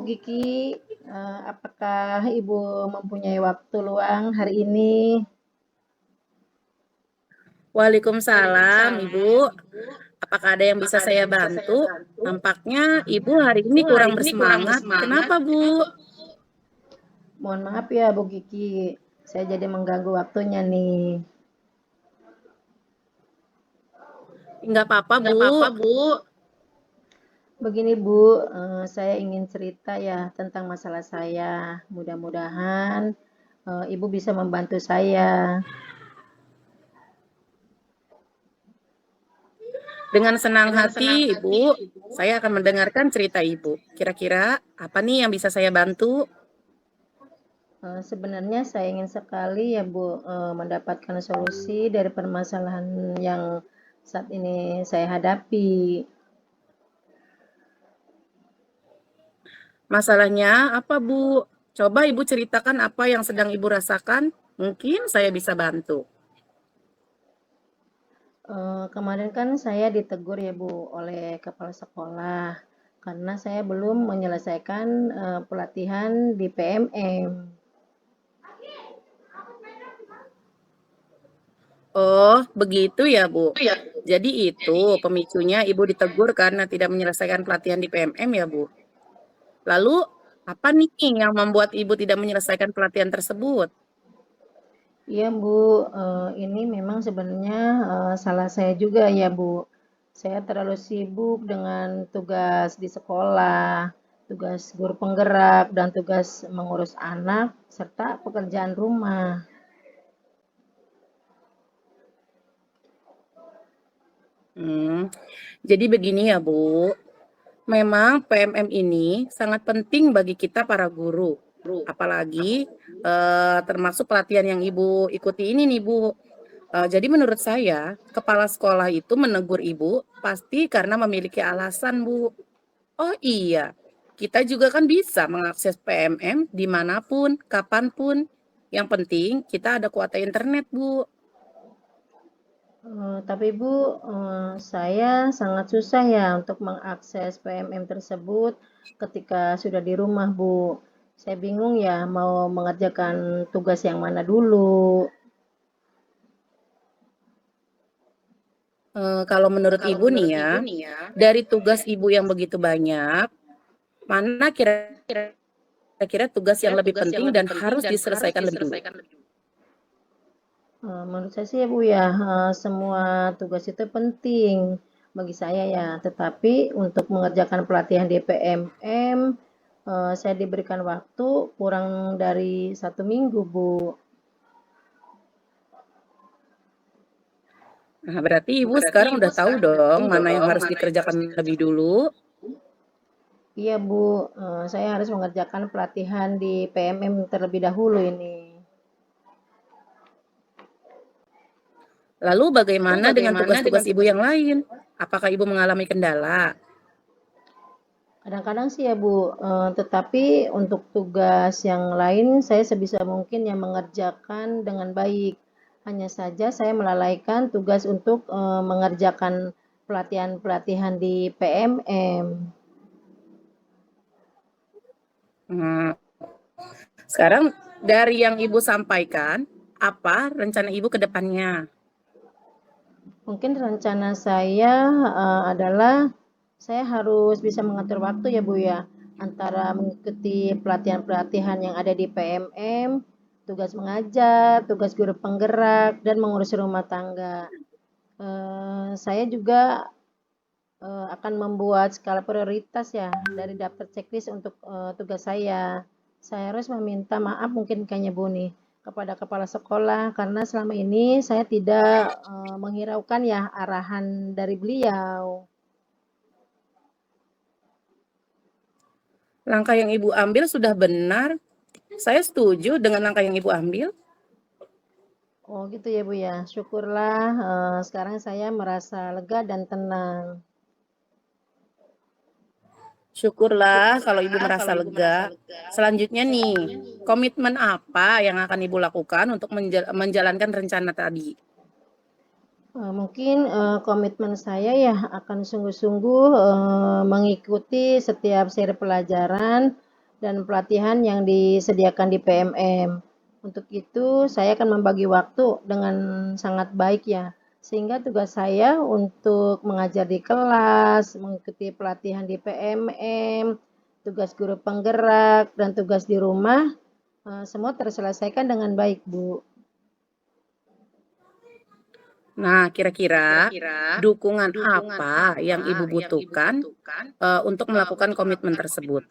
Giki, apakah Ibu mempunyai waktu luang hari ini? Waalaikumsalam, Ibu. Apakah ada yang bisa saya bantu? Nampaknya Ibu hari ini kurang bersemangat. Kenapa, Bu? Mohon maaf ya Bu Giki, saya jadi mengganggu waktunya nih. Nggak apa-apa, Bu. Begini Bu, saya ingin cerita ya tentang masalah saya. Mudah-mudahan Ibu bisa membantu saya. Dengan senang hati, Ibu, saya akan mendengarkan cerita Ibu. Kira-kira apa nih yang bisa saya bantu? Sebenarnya saya ingin sekali ya Bu, mendapatkan solusi dari permasalahan yang saat ini saya hadapi. Masalahnya apa, Bu? Coba Ibu ceritakan apa yang sedang Ibu rasakan. Mungkin saya bisa bantu. Kemarin kan saya ditegur ya Bu oleh kepala sekolah karena saya belum menyelesaikan pelatihan di PMM. Oh, begitu ya, Bu. Jadi itu pemicunya Ibu ditegur karena tidak menyelesaikan pelatihan di PMM ya, Bu? Lalu, apa nih yang membuat Ibu tidak menyelesaikan pelatihan tersebut? Iya Bu, ini memang sebenarnya salah saya juga ya Bu. Saya terlalu sibuk dengan tugas di sekolah, tugas guru penggerak, dan tugas mengurus anak, serta pekerjaan rumah. Hmm, jadi begini ya, Bu. Memang PMM ini sangat penting bagi kita para guru. Apalagi termasuk pelatihan yang Ibu ikuti ini nih, Bu. Jadi menurut saya, kepala sekolah itu menegur Ibu pasti karena memiliki alasan, Bu. Oh iya, kita juga kan bisa mengakses PMM dimanapun, kapanpun. Yang penting kita ada kuota internet, Bu. Tapi Bu, saya sangat susah ya untuk mengakses PMM tersebut ketika sudah di rumah, Bu. Saya bingung ya mau mengerjakan tugas yang mana dulu. Kalau menurut Ibu nih ya, dari tugas Ibu yang begitu banyak, mana kira-kira tugas yang lebih penting dan harus diselesaikan lebih dulu? Menurut saya sih ya Bu ya, semua tugas itu penting bagi saya ya. Tetapi untuk mengerjakan pelatihan di PMM, saya diberikan waktu kurang dari 1 minggu, Bu. Nah, berarti Ibu sekarang udah tahu dong mana yang harus dikerjakan lebih dulu. Iya Bu, saya harus mengerjakan pelatihan di PMM terlebih dahulu ini. Lalu bagaimana dengan tugas-tugas Ibu yang lain? Apakah Ibu mengalami kendala? Kadang-kadang sih ya Bu, tetapi untuk tugas yang lain saya sebisa mungkin yang mengerjakan dengan baik. Hanya saja saya melalaikan tugas untuk mengerjakan pelatihan-pelatihan di PMM. Nah, sekarang dari yang Ibu sampaikan, apa rencana Ibu ke depannya? Mungkin rencana saya adalah saya harus bisa mengatur waktu ya Bu ya, antara mengikuti pelatihan-pelatihan yang ada di PMM, tugas mengajar, tugas guru penggerak, dan mengurus rumah tangga. Saya juga akan membuat skala prioritas ya dari daftar checklist untuk tugas saya. Saya harus meminta maaf mungkin kayaknya Bu nih kepada kepala sekolah karena selama ini saya tidak menghiraukan ya arahan dari beliau. Langkah yang Ibu ambil sudah benar. Saya setuju dengan langkah yang Ibu ambil. Oh gitu ya Bu ya. Syukurlah sekarang saya merasa lega dan tenang. Syukurlah kalau Ibu merasa lega. Selanjutnya nih, komitmen apa yang akan Ibu lakukan untuk menjalankan rencana tadi? Mungkin komitmen saya ya akan sungguh-sungguh mengikuti setiap seri pelajaran dan pelatihan yang disediakan di PMM. Untuk itu, saya akan membagi waktu dengan sangat baik ya, sehingga tugas saya untuk mengajar di kelas, mengikuti pelatihan di PMM, tugas guru penggerak, dan tugas di rumah, semua terselesaikan dengan baik, Bu. Nah, kira-kira dukungan apa yang Ibu butuhkan untuk melakukan komitmen tersebut?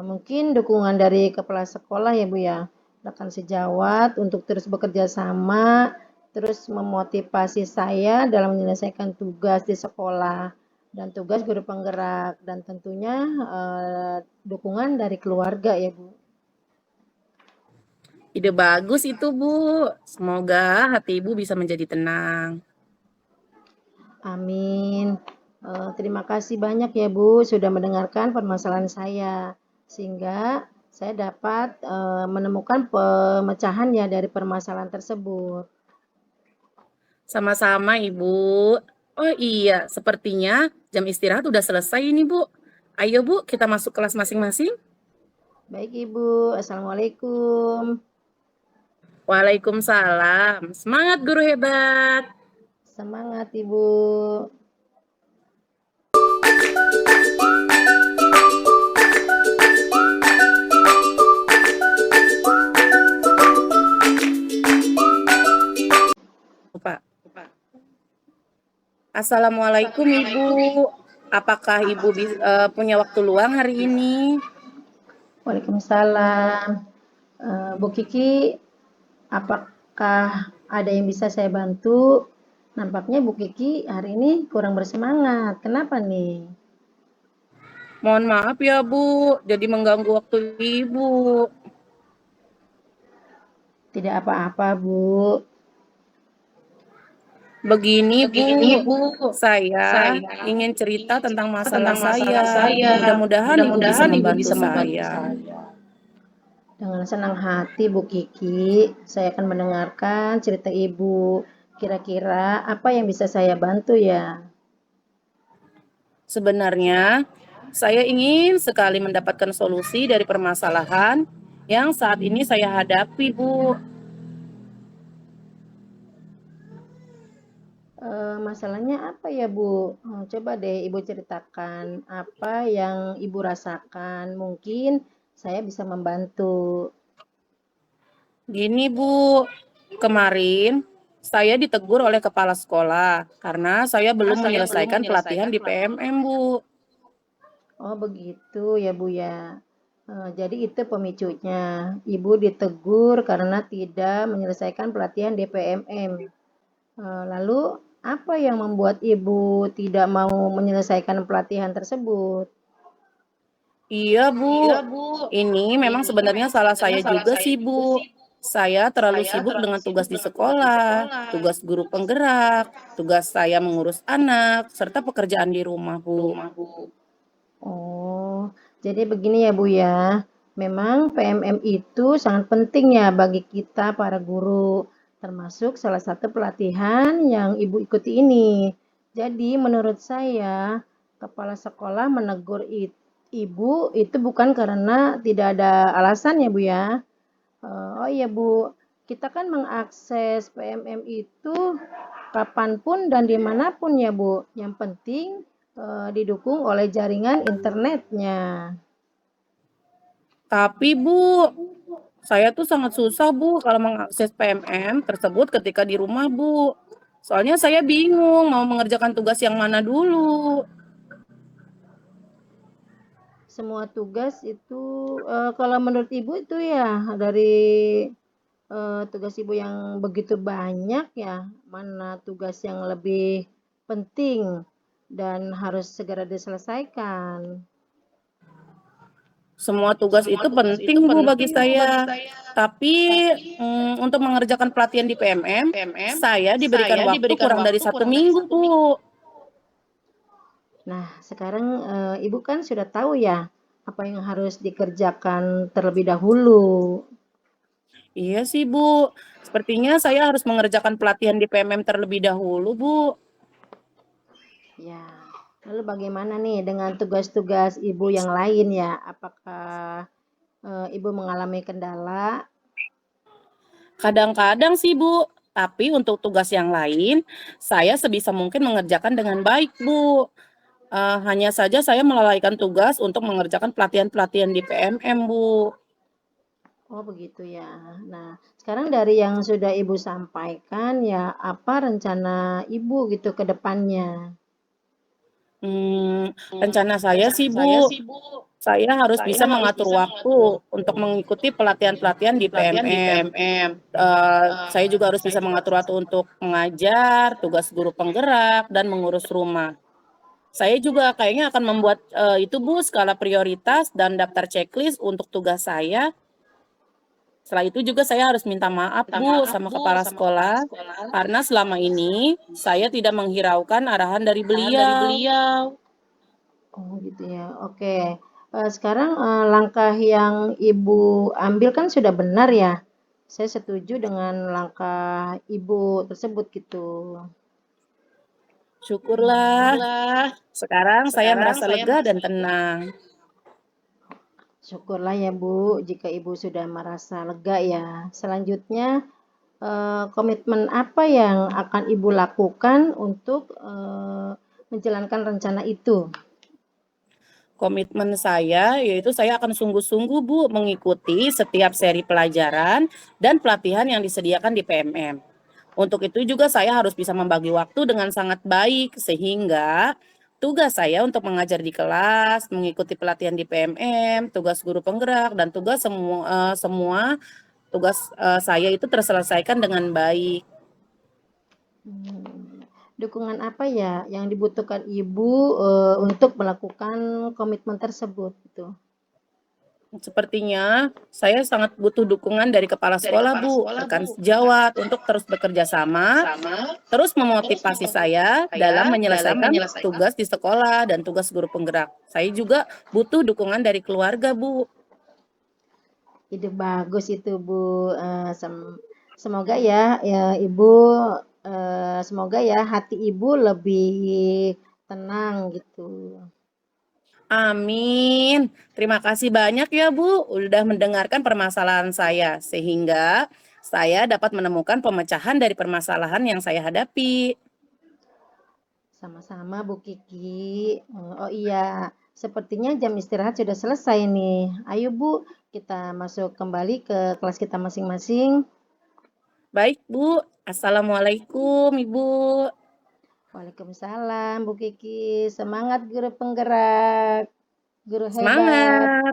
Mungkin dukungan dari kepala sekolah ya Bu ya, rekan sejawat untuk terus bekerja sama, terus memotivasi saya dalam menyelesaikan tugas di sekolah dan tugas guru penggerak dan tentunya dukungan dari keluarga ya Bu. Ide bagus itu, Bu. Semoga hati Ibu bisa menjadi tenang. Amin. Terima kasih banyak ya Bu sudah mendengarkan permasalahan saya sehingga saya dapat menemukan pemecahan ya dari permasalahan tersebut. Sama-sama, Ibu. Oh iya, sepertinya jam istirahat udah selesai ini, Bu. Ayo, Bu, kita masuk kelas masing-masing. Baik Ibu, Assalamualaikum. Waalaikumsalam. Semangat, guru hebat. Semangat Ibu. Pak. Assalamualaikum, Ibu. Apakah Ibu punya waktu luang hari ini? Waalaikumsalam. Bu Kiki, apakah ada yang bisa saya bantu? Nampaknya Bu Kiki hari ini kurang bersemangat. Kenapa nih? Mohon maaf ya, Bu. Jadi mengganggu waktu Ibu. Tidak apa-apa, Bu. Begini, Bu, saya ingin cerita tentang masalah saya. Mudah-mudahan Ibu bisa membantu saya. Dengan senang hati Bu Kiki, saya akan mendengarkan cerita Ibu. Kira-kira apa yang bisa saya bantu ya? Sebenarnya, saya ingin sekali mendapatkan solusi dari permasalahan yang saat ini saya hadapi, Bu. Masalahnya apa ya, Bu? Coba deh Ibu ceritakan apa yang Ibu rasakan. Mungkin saya bisa membantu. Gini, Bu, kemarin saya ditegur oleh kepala sekolah karena saya belum menyelesaikan pelatihan di PMM, Bu. Oh, begitu ya, Bu ya. Jadi itu pemicunya. Ibu ditegur karena tidak menyelesaikan pelatihan di PMM. Lalu apa yang membuat Ibu tidak mau menyelesaikan pelatihan tersebut? Iya, Bu. Ini memang sebenarnya salah saya juga sih, Bu. Saya terlalu sibuk dengan tugas di sekolah, tugas guru penggerak, tugas saya mengurus anak, serta pekerjaan di rumah, Bu. Oh, jadi begini ya Bu ya. Memang PMM itu sangat penting ya bagi kita para guru, termasuk salah satu pelatihan yang Ibu ikuti ini. Jadi menurut saya, kepala sekolah menegur Ibu itu bukan karena tidak ada alasan ya Bu ya. Oh iya Bu, kita kan mengakses PMM itu kapanpun dan dimanapun ya Bu. Yang penting didukung oleh jaringan internetnya. Tapi, Bu, saya tuh sangat susah, Bu, kalau mengakses PMM tersebut ketika di rumah, Bu. Soalnya saya bingung mau mengerjakan tugas yang mana dulu. Semua tugas itu kalau menurut Ibu itu ya dari tugas Ibu yang begitu banyak ya, mana tugas yang lebih penting dan harus segera diselesaikan. Semua tugas itu penting, Bu, bagi saya. Tapi untuk mengerjakan pelatihan di PMM, saya diberikan waktu kurang dari 1 minggu, Bu. Nah, sekarang Ibu kan sudah tahu ya apa yang harus dikerjakan terlebih dahulu. Iya sih, Bu. Sepertinya saya harus mengerjakan pelatihan di PMM terlebih dahulu, Bu. Ya. Lalu bagaimana nih dengan tugas-tugas Ibu yang lain ya? Apakah, Ibu mengalami kendala? Kadang-kadang sih Bu, tapi untuk tugas yang lain, saya sebisa mungkin mengerjakan dengan baik Bu. Hanya saja saya melalaikan tugas untuk mengerjakan pelatihan-pelatihan di PMM Bu. Oh begitu ya. Nah, sekarang dari yang sudah Ibu sampaikan ya, apa rencana Ibu gitu ke depannya? Rencana saya sih Bu, saya harus bisa mengatur waktu untuk mengikuti pelatihan-pelatihan di PMM. Saya juga harus bisa mengatur waktu untuk mengajar, tugas guru penggerak, dan mengurus rumah. Saya juga kayaknya akan membuat itu Bu, skala prioritas dan daftar checklist untuk tugas saya. Setelah itu juga saya harus minta maaf Bu sama kepala sekolah, karena selama ini saya tidak menghiraukan arahan dari beliau. Oh gitu ya. Oke. Sekarang langkah yang Ibu ambil kan sudah benar ya. Saya setuju dengan langkah Ibu tersebut gitu. Syukurlah, sekarang saya merasa lega dan tenang. Syukurlah ya Bu, jika Ibu sudah merasa lega ya. Selanjutnya, komitmen apa yang akan Ibu lakukan untuk menjalankan rencana itu? Komitmen saya yaitu saya akan sungguh-sungguh Bu mengikuti setiap seri pelajaran dan pelatihan yang disediakan di PMM. Untuk itu juga saya harus bisa membagi waktu dengan sangat baik sehingga tugas saya untuk mengajar di kelas, mengikuti pelatihan di PMM, tugas guru penggerak dan tugas semua tugas saya itu terselesaikan dengan baik. Dukungan apa ya yang dibutuhkan Ibu untuk melakukan komitmen tersebut gitu? Sepertinya saya sangat butuh dukungan dari kepala sekolah, Bu, rekan sejawat untuk terus bekerja sama, terus memotivasi saya dalam menyelesaikan tugas di sekolah dan tugas guru penggerak. Saya juga butuh dukungan dari keluarga, Bu. Ide bagus itu Bu. Semoga ya, ya Ibu, semoga ya hati Ibu lebih tenang gitu. Amin. Terima kasih banyak ya, Bu, udah mendengarkan permasalahan saya sehingga saya dapat menemukan pemecahan dari permasalahan yang saya hadapi. Sama-sama Bu Kiki. Oh iya, sepertinya jam istirahat sudah selesai nih. Ayo Bu, kita masuk kembali ke kelas kita masing-masing. Baik, Bu. Assalamualaikum, Ibu. Waalaikumsalam Bu Kiki. Semangat guru penggerak, guru hebat. Semangat.